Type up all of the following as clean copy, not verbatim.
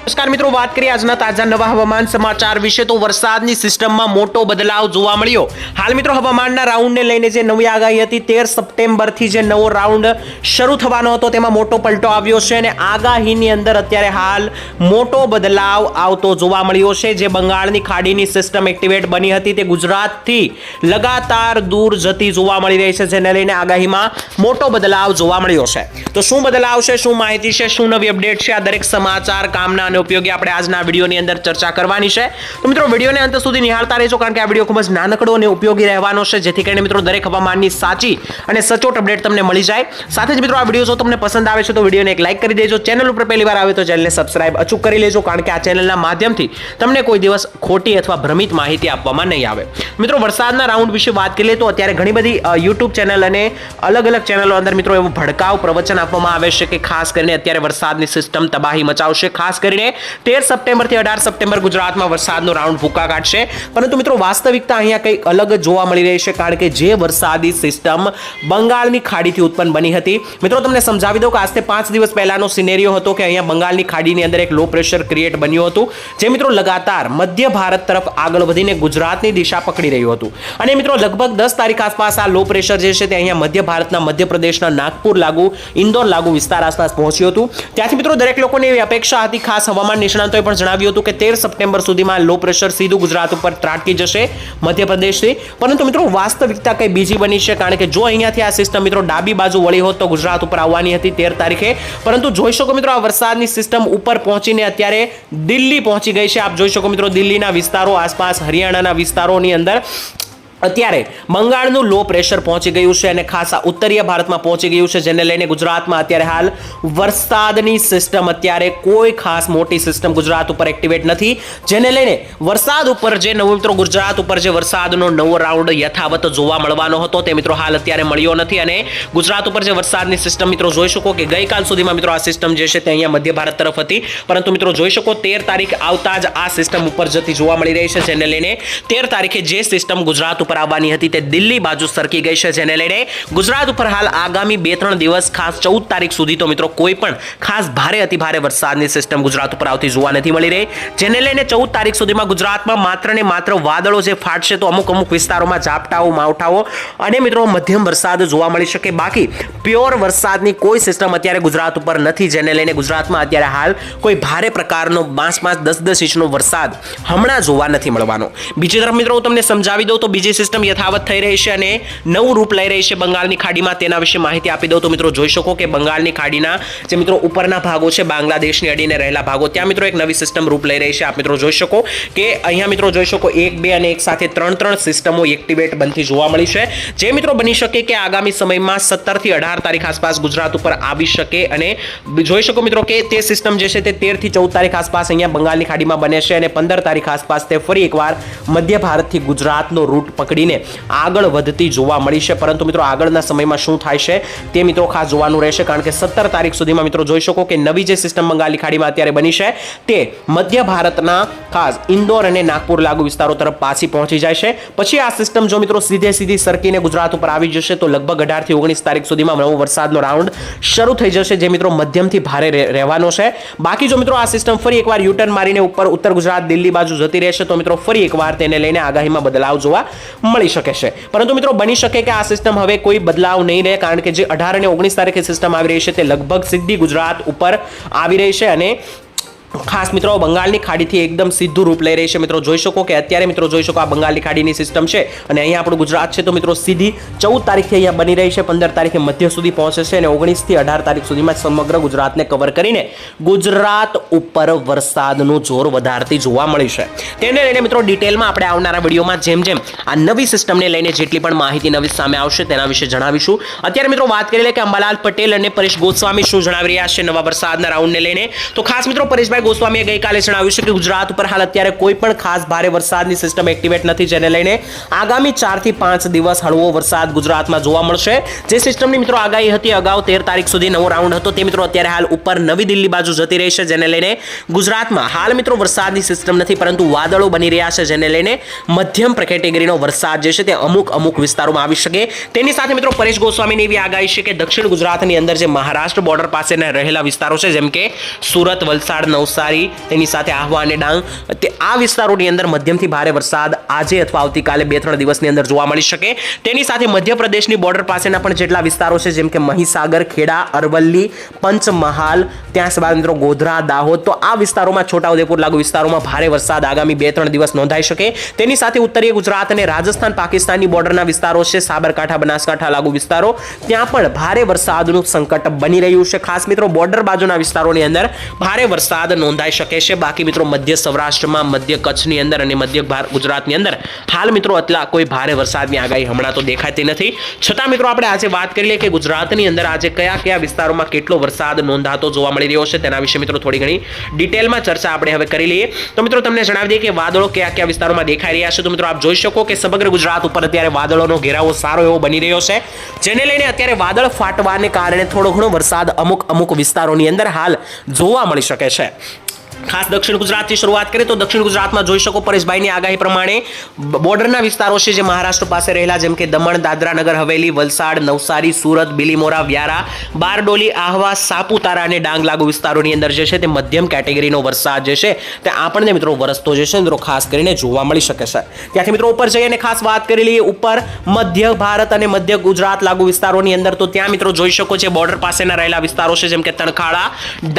નમસ્કાર મિત્રો, વાત કરીએ આજના તાજા નવા હવામાન સમાચાર વિશે તો વરસાદની સિસ્ટમમાં મોટો બદલાવ જોવા મળ્યો. હાલ મિત્રો હવામાનના રાઉન્ડને લઈને જે નવી આગાહી હતી 13 સપ્ટેમ્બરથી જે નવો રાઉન્ડ શરૂ થવાનો હતો તેમાં મોટો પલટો આવ્યો છે અને આગાહીની અંદર અત્યારે હાલ મોટો બદલાવ આવતો જોવા મળ્યો છે. જે બંગાળની ખાડીની સિસ્ટમ એક્ટિવેટ બની હતી તે ગુજરાતથી લગાતાર દૂર જતી જોવા મળી રહી છે, જેને લઈને આગાહીમાં મોટો બદલાવ જોવા મળ્યો છે. તો શું બદલાવ છે, શું માહિતી છે, શું નવી અપડેટ છે, આ દરેક સમાચાર કામના ઉપયોગી આપણે આજના વિડીયોની અંદર ચર્ચા કરવાની છે. તો મિત્રો વિડીયોને અંત સુધી નિહાળતા રહેજો, કારણ કે આ વિડીયો ખૂબ જ નાનકડો અને ઉપયોગી રહેવાનો છે, જેથી કરીને મિત્રો દરેક હવામાનની સાચી અને સચોટ અપડેટ તમને મળી જાય. સાથે જ મિત્રો આ વિડીયો જો તમને પસંદ આવે છે તો વિડીયોને એક લાઈક કરી દેજો. ચેનલ ઉપર પહેલી વાર આવે તો ચેનલને સબસ્ક્રાઇબ અચૂક કરી લેજો, કારણ કે આ ચેનલના માધ્યમથી તમને કોઈ દિવસ ખોટી અથવા ભ્રમિત માહિતી આપવામાં નહીં આવે. મિત્રો વરસાદના રાઉન્ડ વિશે વાત કરીએ તો અત્યારે ઘણી બધી યુટ્યુબ ચેનલ અને અલગ અલગ ચેનલો અંદર મિત્રો એવું ભડકાવ પ્રવચન આપવામાં આવે છે કે ખાસ કરીને અત્યારે વરસાદની સિસ્ટમ તબાહી મચાવશે. ખાસ કરીને 13 સપ્ટેમ્બરથી 18 સપ્ટેમ્બર ગુજરાતમાં વરસાદનો રાઉન્ડ ભૂકા કાઢશે. પરંતુ મિત્રો વાસ્તવિકતા અહીંયા કંઈક અલગ જોવા મળી રહી છે, કારણ કે જે વરસાદી સિસ્ટમ બંગાળની ખાડીથી ઉત્પન્ન બની હતી. મિત્રો તમને સમજાવી દઉં કે આજથી 5 દિવસ પહેલાનો સિનેરિયો હતો કે અહીંયા બંગાળની ખાડીની અંદર એક લો પ્રેશર ક્રિએટ બન્યું હતું, જે મિત્રો લગાતાર મધ્ય ભારત તરફ આગળ વધીને ગુજરાતની દિશા પકડી રહ્યું હતું. અને મિત્રો લગભગ 10 તારીખ આસપાસ આ લો પ્રેશર જે છે તે અહીંયા મધ્ય ભારતના મધ્યપ્રદેશના નાગપુર લાગુ ઇન્દોર લાગુ વિસ્તાર આસપાસ પહોંચ્યું હતું. ત્યાંથી મિત્રો દરેક લોકોને એવી અપેક્ષા હતી, ખાસ હવામાન નિષ્ણાતોએ પણ જણાવ્યું હતું કે 13 સપ્ટેમ્બર સુધીમાં લો પ્રેશર સીધું ગુજરાત ઉપર ત્રાટકી જશે મધ્યપ્રદેશથી. પરંતુ મિત્રો વાસ્તવિકતા કઈ બીજી બની છે, કારણ કે જો અહીંયાથી આ સિસ્ટમ મિત્રો ડાબી બાજુ વળી હોત તો ગુજરાત ઉપર આવવાની હતી 13 તારીખે. પરંતુ જોઈ શકો મિત્રો આ વરસાદની સિસ્ટમ ઉપર પહોંચીને અત્યારે દિલ્હી પહોંચી ગઈ છે. આપ જોઈ શકો મિત્રો દિલ્હીના વિસ્તારો આસપાસ, હરિયાણાના વિસ્તારોની અંદર અત્યારે બંગાળનું લો પ્રેશર પહોંચી ગયું છે અને ખાસ ઉત્તરીય ભારતમાં પહોંચી ગયું છે, જેને લઈને ગુજરાતમાં અત્યારે હાલ વરસાદની સિસ્ટમ અત્યારે કોઈ ખાસ મોટી સિસ્ટમ ગુજરાત ઉપર એક્ટિવેટ નથી, જેને લઈને વરસાદ ઉપર જે નવો મિત્રો ગુજરાત ઉપર જે વરસાદનો નવો રાઉન્ડ યથાવત જોવા મળવાનો હતો તે મિત્રો હાલ અત્યારે મળ્યો નથી. અને ગુજરાત ઉપર જે વરસાદની સિસ્ટમ મિત્રો જોઈ શકો કે ગઈકાલ સુધીમાં મિત્રો આ સિસ્ટમ જે છે તે અહીંયા મધ્ય ભારત તરફ હતી, પરંતુ મિત્રો જોઈ શકો 13 તારીખ આવતા જ આ સિસ્ટમ ઉપર જતી જોવા મળી રહી છે, જેને લઈને 13 તારીખે જે સિસ્ટમ ગુજરાત ઉપર આવવાની હતી તે દિલ્હી બાજુ સરકી ગઈ છે, જેને લઈને ગુજરાત ઉપર હાલ આગામી 2-3 દિવસ ખાસ 14 તારીખ સુધી તો મિત્રો કોઈ પણ ખાસ ભારે અતિ ભારે વરસાદની સિસ્ટમ ગુજરાત ઉપર આવતી જોવા નથી મળી રહી, જેને લઈને 14 તારીખ સુધીમાં ગુજરાતમાં માત્ર ને માત્ર વાદળો જે ફાટશે તો અમુક વિસ્તારોમાં ઝાપટાઓ માવઠાઓ અને મિત્રો મધ્યમ વરસાદ જોવા મળી શકે. બાકી પ્યોર વરસાદની કોઈ સિસ્ટમ અત્યારે ગુજરાત ઉપર નથી, જેને લઈને ગુજરાતમાં અત્યારે હાલ કોઈ ભારે પ્રકારનો 5-10 ઇંચનો વરસાદ હમણાં જોવા નથી મળવાનો. બીજી તરફ મિત્રો હું તમને સમજાવી દઉં તો બીજી સિસ્ટમ યથાવત થઈ રહી છે અને નવું રૂપ લઈ રહી છે બંગાળની ખાડીમાં. તેના વિશે માહિતી આપી દઉં તો મિત્રો જોઈ શકો કે બંગાળની ખાડીના જે મિત્રો ઉપરના ભાગો છે, બાંગ્લાદેશની અડીને રહેલા ભાગો, ત્યાં મિત્રો એક નવી સિસ્ટમ રૂપ લઈ રહી છે. આપ મિત્રો જોઈ શકો કે અહીંયા મિત્રો જોઈ શકો 1, 2 અને એક સાથે 3 સિસ્ટમો એક્ટિવેટ બનતી જોવા મળી છે, જે મિત્રો બની શકે કે આગામી સમયમાં 17 થી 18 તારીખ આસપાસ ગુજરાત ઉપર આવી શકે. અને જોઈ શકો મિત્રો કે તે સિસ્ટમ જે છે તે 13 થી 14 તારીખ આસપાસ અહીંયા બંગાળની ખાડીમાં બને છે અને 15 તારીખ આસપાસ તે ફરી એકવાર મધ્ય ભારતથી ગુજરાતનો રૂટ પકડીને આગળ વધતી જોવા મળી છે. પરંતુ મિત્રો આગળના સમયમાં શું થાય છે તે મિત્રો ખાસ જોવાનું રહેશે, કારણ કે 17 તારીખ સુધીમાં મિત્રો જોઈ શકો કે નવી જે સિસ્ટમ બંગાળની ખાડીમાં અત્યારે બની છે તે મધ્ય ભારતના ખાસ ઇન્દોર અને નાગપુર લાગુ વિસ્તારો તરફ પાછી પહોંચી જાય છે. પછી આ સિસ્ટમ જો મિત્રો સીધી સરકીને ગુજરાત ઉપર આવી જશે તો લગભગ 18 થી 19 તારીખ સુધીમાં નવો વરસાદનો રાઉન્ડ શરૂ થઈ જશે, જે મિત્રો મધ્યમથી ભારે રહેવાનો છે. બાકી જો મિત્રો આ સિસ્ટમ ફરી એકવાર યુટર્ન મારીને ઉપર ઉત્તર ગુજરાત દિલ્હી બાજુ જતી રહેશે તો મિત્રો ફરી એકવાર તેને લઈને આગાહીમાં બદલાવ જોવા મળી શકે છે. પરંતુ મિત્રો બની શકે કે આ સિસ્ટમ હવે કોઈ બદલાવ નહીં રહે, કારણ કે જે 18 અને 19 તારીખે સિસ્ટમ આવી રહી છે તે લગભગ સીધી ગુજરાત ઉપર આવી રહી છે અને ખાસ મિત્રો બંગાળની ખાડીથી એકદમ સીધું રૂપ લઈ રહી છે. મિત્રો જોઈ શકો કે અત્યારે મિત્રો જોઈ શકો આ બંગાળની ખાડીની સિસ્ટમ છે અને અહીંયા આપણું ગુજરાત છે તો મિત્રો સીધી 14 તારીખથી અહીંયા બની રહી છે, 15 તારીખે મધ્ય સુધી પહોંચે છે અને 19 થી 18 તારીખ સુધીમાં સમગ્ર ગુજરાતને કવર કરીને ગુજરાત ઉપર વરસાદનું જોર વધારતી જોવા મળી છે. તેને લઈને મિત્રો ડિટેલમાં આપણે આવનારા વિડીયોમાં જેમ આ નવી સિસ્ટમને લઈને જેટલી પણ માહિતી નવી સામે આવશે તેના વિશે જણાવીશું. અત્યારે મિત્રો વાત કરી લે કે અંબાલાલ પટેલ અને પરેશ ગોસ્વામી શું જણાવી રહ્યા છે નવા વરસાદના રાઉન્ડને લઈને. તો ખાસ મિત્રો પરેશભાઈ ગોસ્વામીએ ગઈકાલે જણાવ્યું છે કે ગુજરાત ઉપર હાલ અત્યારે કોઈ પણ ખાસ ભારે વરસાદની સિસ્ટમ એક્ટિવેટ નથી, જેને લઈને આગામી 4 થી 5 દિવસ હળવો વરસાદ ગુજરાતમાં જોવા મળશે. જે સિસ્ટમની મિત્રો આગાહી હતી અગાઉ 13 તારીખ સુધી નવો રાઉન્ડ હતો તે મિત્રો અત્યારે હાલ ઉપર નવી દિલ્હી બાજુ જતી રહી છે, જેને લઈને લઈને ગુજરાતમાં હાલ મિત્રો વરસાદની સિસ્ટમ નથી, પરંતુ વાદળો બની રહ્યા છે, જેને લઈને મધ્યમ કેટેગરીનો વરસાદ જે છે તે અમુક વિસ્તારોમાં આવી શકે. તેની સાથે મિત્રો પરેશ ગોસ્વામીની એવી આગાહી છે કે દક્ષિણ ગુજરાતની અંદર જે મહારાષ્ટ્ર બોર્ડર પાસેના રહેલા વિસ્તારો છે, જેમ કે સુરત, વલસાડ, નવસારી, તેની સાથે આહવા અને ડાંગ, તે આ વિસ્તારોની અંદર મધ્યમથી ભારે વરસાદ આજે અથવા આવતીકાલે 2-3 દિવસની અંદર જોવા મળી શકે. તેની સાથે મધ્યપ્રદેશની બોર્ડર પાસેના પણ જેટલા વિસ્તારો છે, જેમ કે મહીસાગર, ખેડા, અરવલ્લી, પંચમહાલ, ત્યાં બાદ મિત્રો ગોધરા, દાહોદ, તો આ વિસ્તારોમાં છોટાઉદેપુર લાગુ વિસ્તારોમાં ભારે વરસાદ આગામી 2-3 દિવસ નોંધાઈ શકે. તેની સાથે ઉત્તરીય ગુજરાત અને રાજસ્થાન પાકિસ્તાનની બોર્ડરના વિસ્તારો છે, સાબરકાંઠા, બનાસકાંઠા લાગુ વિસ્તારો, ત્યાં પણ ભારે વરસાદનું સંકટ બની રહ્યું છે. ખાસ મિત્રો બોર્ડર બાજુના વિસ્તારોની અંદર ભારે વરસાદ નોંધાઈ શકે છે. બાકી મિત્રો મધ્ય સૌરાષ્ટ્રમાં, મધ્ય કચ્છની અંદર અને મધ્ય ગુજરાતની અંદર હાલ મિત્રો એટલા કોઈ ભારે વરસાદની આગાહી હમણાં તો દેખાતી નથી. છતાં મિત્રો આપણે આજે વાત કરી લઈએ કે ગુજરાતની અંદર આજે કયા વિસ્તારોમાં કેટલો વરસાદ નોંધાતો જોવા મળી રહ્યો છે, તેના વિશે મિત્રો થોડી ઘણી ડિટેલમાં ચર્ચા આપણે હવે કરી લઈએ. તો મિત્રો તમને જણાવી દઈએ કે વાદળો કયા વિસ્તારોમાં દેખાઈ રહ્યા છે. તો મિત્રો આપ જોઈ શકો કે સમગ્ર ગુજરાત ઉપર અત્યારે વાદળોનો ઘેરાવો સારો એવો બની રહ્યો છે, જેને લઈને અત્યારે વાદળ ફાટવાને કારણે થોડો ઘણો વરસાદ અમુક વિસ્તારોની અંદર હાલ જોવા મળી શકે છે. ખાસ દક્ષિણ ગુજરાતથી શરૂઆત કરીએ તો દક્ષિણ ગુજરાતમાં જોઈ શકો પરેશભાઈની આગાહી પ્રમાણે બોર્ડરના વિસ્તારો છે જે મહારાષ્ટ્ર પાસે રહેલા, જેમ કે દમણ, દાદરા નગર હવેલી, વલસાડ, નવસારી, સુરત, બિલીમોરા, વ્યારા, બારડોલી, આહવા, સાપુતારા અને ડાંગ લાગુ વિસ્તારોની અંદર જે છે તે મધ્યમ કેટેગરીનો વરસાદ જે છે તે આપણને મિત્રો વરસતો જે છે મિત્રો ખાસ કરીને જોવા મળી શકે છે. ત્યાંથી મિત્રો ઉપર જઈને ખાસ વાત કરી લઈએ ઉપર મધ્ય ભારત અને મધ્ય ગુજરાત લાગુ વિસ્તારોની અંદર, તો ત્યાં મિત્રો જોઈ શકો છો બોર્ડર પાસેના રહેલા વિસ્તારો છે, જેમ કે તણખાડા,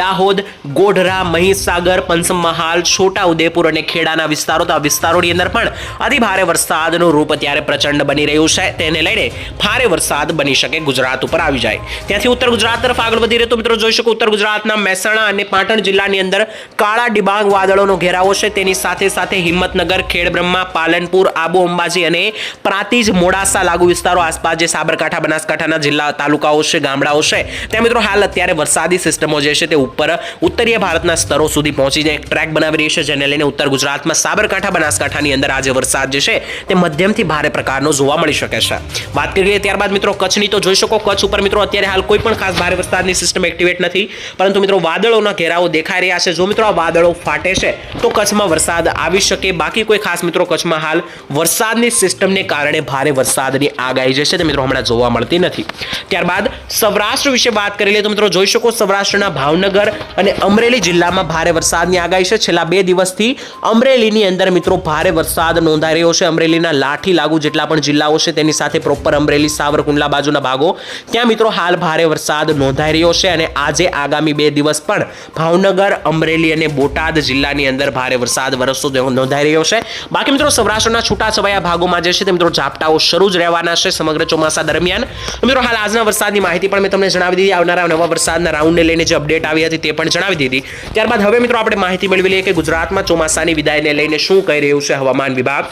દાહોદ, ગોધરા, મહીસાગર, પંચમહાલ, છોટાઉદેપુર અને ખેડાના વિસ્તારો, તો આ વિસ્તારોની અંદર પણ અતિ ભારે વરસાદનું રૂપ અત્યારે પ્રચંડ બની રહ્યું છે, તેને લઈને ભારે વરસાદ બની શકે, ગુજરાત ઉપર આવી જાય. ત્યાંથી ઉત્તર ગુજરાત તરફ આગળ વધી રહે તો મિત્રો જોઈ શકો ઉત્તર ગુજરાતના મહેસાણા અને પાટણ જિલ્લાની અંદર કાળા ડિબાંગ વાદળોનો ઘેરાવો છે. તેની સાથે હિંમતનગર, ખેડબ્રહ્મા, પાલનપુર, આબુ અંબાજી અને પ્રાંતિજ, મોડાસા લાગુ વિસ્તારો આસપાસ જે સાબરકાંઠા, બનાસકાંઠાના જિલ્લા તાલુકાઓ છે, ગામડાઓ છે, ત્યાં મિત્રો હાલ અત્યારે વરસાદી સિસ્ટમો જે છે તે ઉપર ઉત્તરીય ભારતના સ્તરો સુધી પહોંચીને એક ટ્રેક બનાવી રહી છે, જેને લઈને ઉત્તર ગુજરાતમાં સાબરકાંઠા, બનાસકાંઠાની અંદર આજે વરસાદ જે છે તે મધ્યમથી ભારે પ્રકારનો જોવા મળી શકે છે. વાત કરીએ ત્યારબાદ મિત્રો કચ્છની, તો જોઈ શકો કચ્છ ઉપર મિત્રો અત્યારે હાલ કોઈ પણ ખાસ ભારે વરસાદની સિસ્ટમ એક્ટિવેટ નથી, પરંતુ મિત્રો વાદળોના ઘેરાવો દેખાઈ રહ્યા છે. જો મિત્રો આ વાદળો ફાટે છે તો કચ્છમાં વરસાદ આવી શકે. બાકી કોઈ ખાસ મિત્રો કચ્છમાં હાલ વરસાદની સિસ્ટમને કારણે ભારે વરસાદની આગાહી જે છે તે મિત્રો હમણાં જોવા મળતી નથી. ત્યારબાદ સૌરાષ્ટ્ર વિશે વાત કરી લઈએ તો મિત્રો જોઈ શકો સૌરાષ્ટ્રના ભાવનગર અને અમરેલી જિલ્લામાં ભારે વરસાદની આગાહી છે. છેલ્લા 2 દિવસથી અમરેલીની અંદર મિત્રો ભારે વરસાદ નોંધાઈ રહ્યો છે. અમરેલીના લાઠી લાગુ જેટલા પણ જિલ્લાઓ છે તેની સાથે પ્રોપર અમરેલી, સાવરકુંડલા બાજુના ભાગો, ત્યાં મિત્રો હાલ ભારે વરસાદ નોંધાઈ રહ્યો છે અને આજે આગામી 2 દિવસ પણ ભાવનગર, અમરેલી અને બોટાદ જિલ્લાની અંદર ભારે વરસાદ વરસતો નોંધાઈ રહ્યો છે. બાકી મિત્રો સૌરાષ્ટ્રના છૂટાછવાયા ભાગોમાં જે છે તે મિત્રો ઝાપટાઓ શરૂ જ રહેવાના છે સમગ્ર ચોમાસા દરમિયાન. મિત્રો હાલ આજના વરસાદની માહિતી પણ મેં તમને જણાવી દીધી, આવનારા નવા વરસાદના રાઉન્ડને લઈને જે અપડેટ આવી હતી તે પણ જણાવી દીધી. ત્યારબાદ હવે મિત્રો આપણે માહિતી મેળવી લઈએ કે ગુજરાતમાં ચોમાસાની વિદાયને લઈને શું કહી રહ્યું છે હવામાન વિભાગ.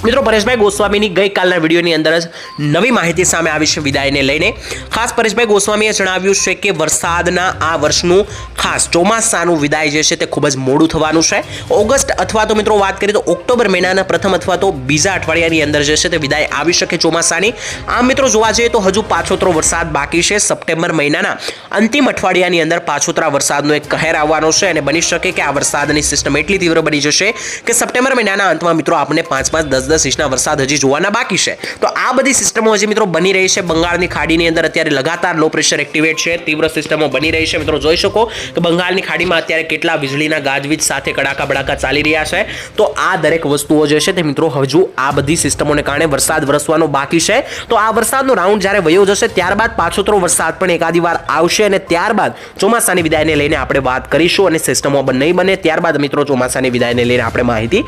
મિત્રો પરેશભાઈ ગોસ્વામીની ગઈકાલના વિડીયોની અંદર જ નવી માહિતી સામે આવી છે વિદાયને લઈને. ખાસ પરેશભાઈ ગોસ્વામીએ જણાવ્યું છે કે વરસાદના આ વર્ષનું ખાસ ચોમાસાનું વિદાય જે છે તે ખૂબ જ મોડું થવાનું છે. ઓગસ્ટ અથવા તો મિત્રો વાત કરીએ તો ઓક્ટોબર મહિનાના પ્રથમ અથવા તો બીજા અઠવાડિયાની અંદર જે છે તે વિદાય આવી શકે ચોમાસાની. આમ મિત્રો જોવા જઈએ તો હજુ પાછોતરો વરસાદ બાકી છે. સપ્ટેમ્બર મહિનાના અંતિમ અઠવાડિયાની અંદર પાછોતરા વરસાદનો એક કહેર આવવાનો છે અને બની શકે કે આ વરસાદની સિસ્ટમ એટલી તીવ્ર બની જશે કે સપ્ટેમ્બર મહિનાના અંતમાં મિત્રો આપણે 5-5, 10-10 ઇંચના વરસાદ હજી જોવાના બાકી છે. તો આ બધી સિસ્ટમો હજી મિત્રો બની રહી છે. બંગાળની ખાડીની અંદર અત્યારે લગાતાર લો પ્રેશર એક્ટિવેટ છે, તીવ્ર સિસ્ટમો બની રહી છે. મિત્રો જોઈ શકો કે બંગાળની ખાડીમાં અત્યારે કેટલા વીજળીના ગાજવીજ સાથે કડાકા બડાકા ચાલી રહ્યા છે. તો આ દરેક વસ્તુઓ જે છે તે મિત્રો હજુ આ બધી સિસ્ટમોને કારણે વરસાદ વરસવાનો બાકી છે. તો આ વરસાદનો રાઉન્ડ જ્યારે વયો જશે ત્યારબાદ પાછોતરો વરસાદ પણ એકાદી વાર આવશે અને ત્યારબાદ ચોમાસાની વિદાયને લઈને આપણે વાત કરીશું અને સિસ્ટમો નહીં બને ત્યારબાદ મિત્રો ચોમાસાની વિદાયને લઈને આપણે માહિતી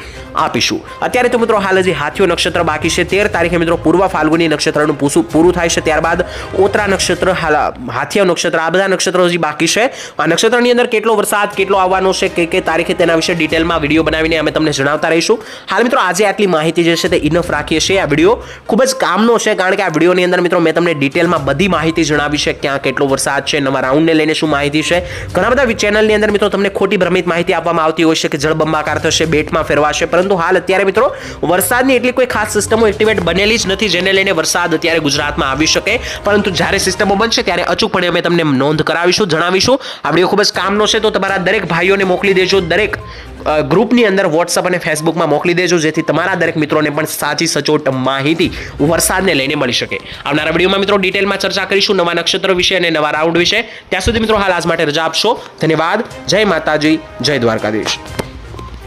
આપીશું. અત્યારે તો મિત્રો હાલ હજી હાથીઓ નક્ષત્ર બાકી છે. 13 તારીખે મિત્રો પૂર્વ ફાલ્ગુની નક્ષત્રનું પૂરું થાય છે. ત્યારબાદ ઓતરા નક્ષત્ર, હાથીઓ નક્ષત્ર, આ બધા નક્ષત્રો હજી બાકી છે. આ નક્ષત્રની અંદર કેટલો વરસાદ કેટલો આવવાનો છે કે તારીખે તેના વિશે ડિટેલમાં વિડીયો બનાવીને અમે તમને જણાવતા રહીશું. હાલ મિત્રો આજે આટલી માહિતી જે છે તે ઇનફ રાખીએ છીએ. આ વિડીયો ખૂબ જ કામનો છે કારણ કે આ વિડીયોની અંદર મિત્રો મેં તમને ડિટેલમાં બધી માહિતી જણાવી છે. ક્યાં કેટલો વરસાદ છે, નવા રાઉન્ડને લઈને શું માહિતી છે. ઘણા બધા ચેનલની અંદર મિત્રો તમને ખોટી ભ્રમિત માહિતી આપવામાં આવતી હોય છે કે જળબંબાકાર થશે, બેટમાં ફેરવાશે, પરંતુ હાલ અત્યારે મિત્રો વરસાદ વરસાદની એટલી કોઈ ખાસ સિસ્ટમો એક્ટિવેટ બનેલી જ નથી જેને લઈને વરસાદ અત્યારે ગુજરાતમાં આવી શકે, પરંતુ જ્યારે સિસ્ટમો બનશે ત્યારે અચૂકપણે અમે તમને નોંધ કરાવીશું, જણાવીશું. આ વિડીયો ખૂબ જ કામનો છે, તો તમારા દરેક ભાઈઓને મોકલી દેજો, દરેક ગ્રુપની અંદર વોટ્સઅપ અને ફેસબુકમાં મોકલી દેજો, જેથી તમારા દરેક મિત્રોને પણ સાચી સચોટ માહિતી વરસાદને લઈને મળી શકે. આવનારા વિડીયોમાં મિત્રો ડિટેલમાં ચર્ચા કરીશું નવા નક્ષત્રો વિશે અને નવા રાઉન્ડ વિશે. ત્યાં સુધી મિત્રો હાલ આજ માટે રજા આપશો. ધન્યવાદ. જય માતાજી, જય દ્વારકાધીશ.